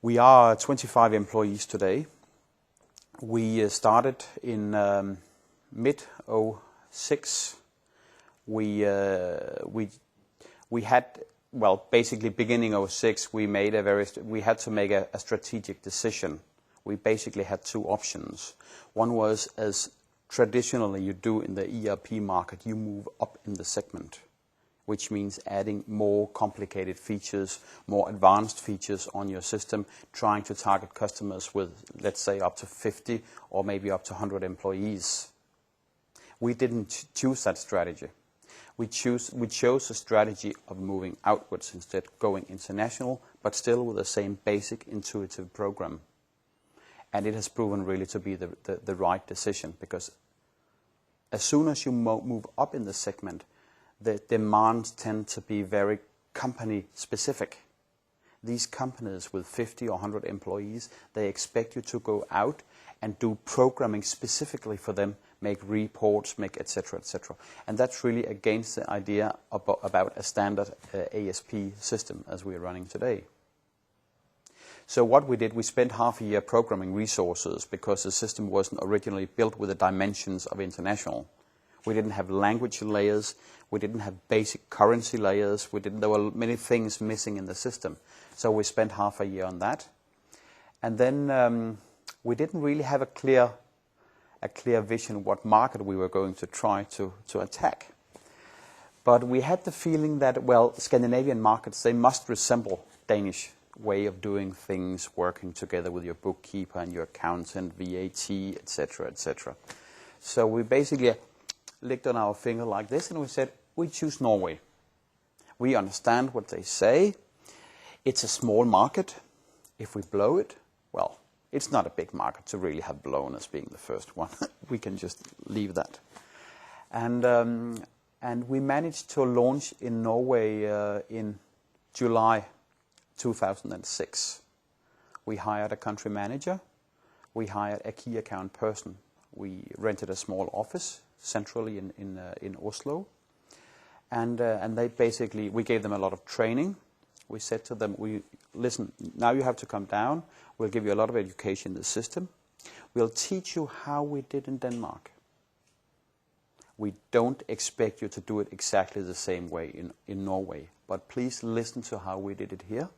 We are 25 employees today. We started in mid-06. We had, well, basically beginning 06, we had to make a strategic decision. We basically had two options. One was, as traditionally you do in the ERP market, you move up in the segment, which means adding more complicated features, more advanced features on your system, trying to target customers with, let's say, up to 50 or maybe up to 100 employees. We didn't choose that strategy. We chose a strategy of moving outwards instead, going international, but still with the same basic intuitive program. And it has proven really to be the right decision, because as soon as you move up in the segment, the demands tend to be very company specific. These companies with 50 or 100 employees, they expect you to go out and do programming specifically for them, make reports, make etc., etc. And that's really against the idea about a standard ASP system as we're running today. So what we did, we spent half a year programming resources because the system wasn't originally built with the dimensions of international. We didn't have language layers, we didn't have basic currency layers, there were many things missing in the system. So we spent half a year on that. And then we didn't really have a clear vision what market we were going to try to attack. But we had the feeling that, well, Scandinavian markets, they must resemble Danish way of doing things, working together with your bookkeeper and your accountant, VAT, etc., etc. So we basically licked on our finger like this and we said, we choose Norway. We understand what they say. It's a small market. If we blow it, well, it's not a big market to really have blown as being the first one. We can just leave that. And we managed to launch in Norway in July 2006. We hired a country manager. We hired a key account person. We rented a small office centrally in Oslo. And they basically, we gave them a lot of training. We said to them, listen, now you have to come down. We'll give you a lot of education in the system. We'll teach you how we did in Denmark. We don't expect you to do it exactly the same way in Norway. But please listen to how we did it here.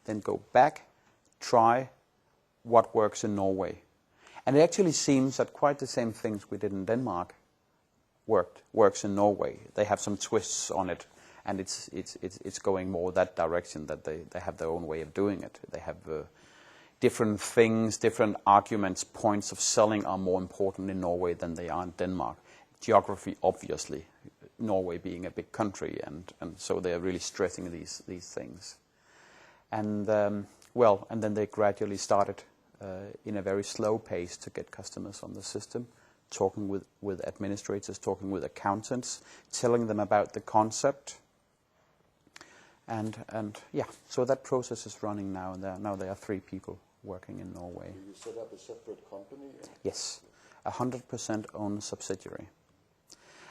Then go back, try what works in Norway. And it actually seems that quite the same things we did in Denmark works in Norway. They have some twists on it, and it's going more that direction, that they have their own way of doing it. They have different things, different arguments, points of selling are more important in Norway than they are in Denmark. Geography, obviously, Norway being a big country, and so they are really stressing these things. And and then they gradually started in a very slow pace to get customers on the system, talking with administrators, talking with accountants, telling them about the concept. And yeah, so that process is running now, and now there are 3 people working in Norway. Will you set up a separate company? Yes, 100% owned subsidiary.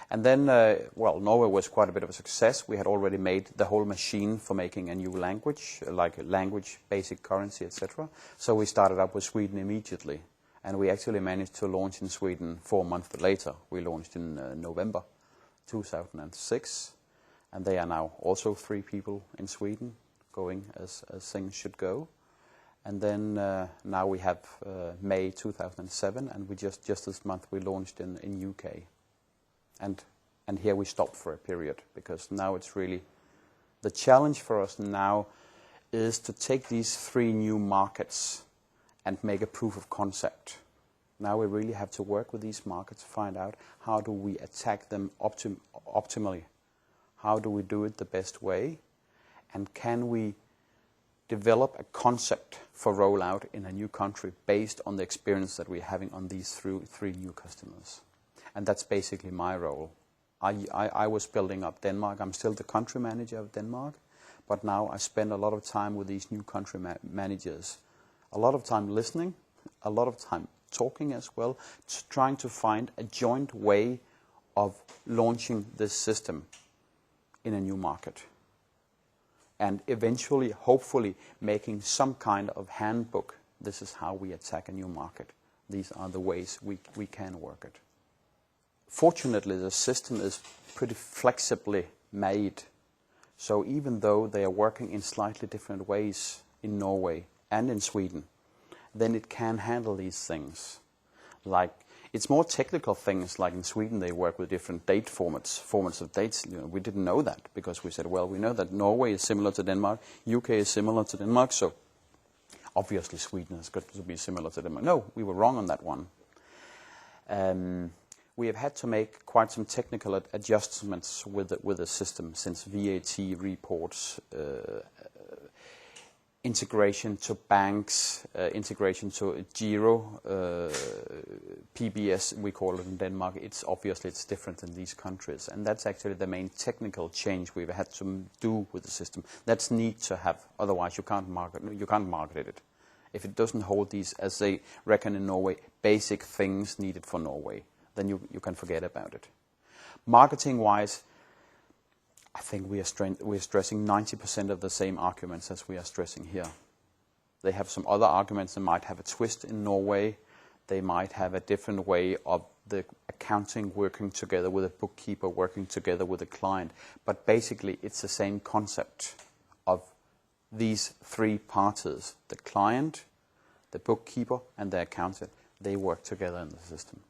And then, Norway was quite a bit of a success. We had already made the whole machine for making a new language, like a language, basic currency, etc. So we started up with Sweden immediately. And we actually managed to launch in Sweden 4 months later. We launched in November 2006. And they are now also 3 people in Sweden, going as things should go. And then now we have May 2007, and we just this month we launched in UK. And here we stopped for a period, because now it's really, the challenge for us now is to take these 3 new markets and make a proof of concept. Now we really have to work with these markets, find out how do we attack them optimally. How do we do it the best way? And can we develop a concept for rollout in a new country based on the experience that we're having on these 3 new customers? And that's basically my role. I was building up Denmark. I'm still the country manager of Denmark. But now I spend a lot of time with these new country managers. A lot of time listening, a lot of time talking as well, trying to find a joint way of launching this system in a new market. and eventually, hopefully, making some kind of handbook. This is how we attack a new market. These are the ways we can work it. Fortunately, the system is pretty flexibly made. So even though they are working in slightly different ways in Norway and in Sweden, then it can handle these things. Like, it's more technical things, like in Sweden they work with different date formats of dates. You know, we didn't know that because we said, well, we know that Norway is similar to Denmark, UK is similar to Denmark, so obviously Sweden has got to be similar to Denmark. No, we were wrong on that one. We have had to make quite some technical adjustments with the system, since VAT reports, integration to banks, integration to Giro, PBS, we call it in Denmark. It's different in these countries, and that's actually the main technical change we've had to do with the system. That's need to have, otherwise you can't market it. If it doesn't hold these, as they reckon in Norway, basic things needed for Norway, then you can forget about it. Marketing-wise, I think we are stressing 90% of the same arguments as we are stressing here. They have some other arguments that might have a twist in Norway. They might have a different way of the accounting working together with a bookkeeper, working together with a client. But basically, it's the same concept of these three parties: the client, the bookkeeper, and the accountant. They work together in the system.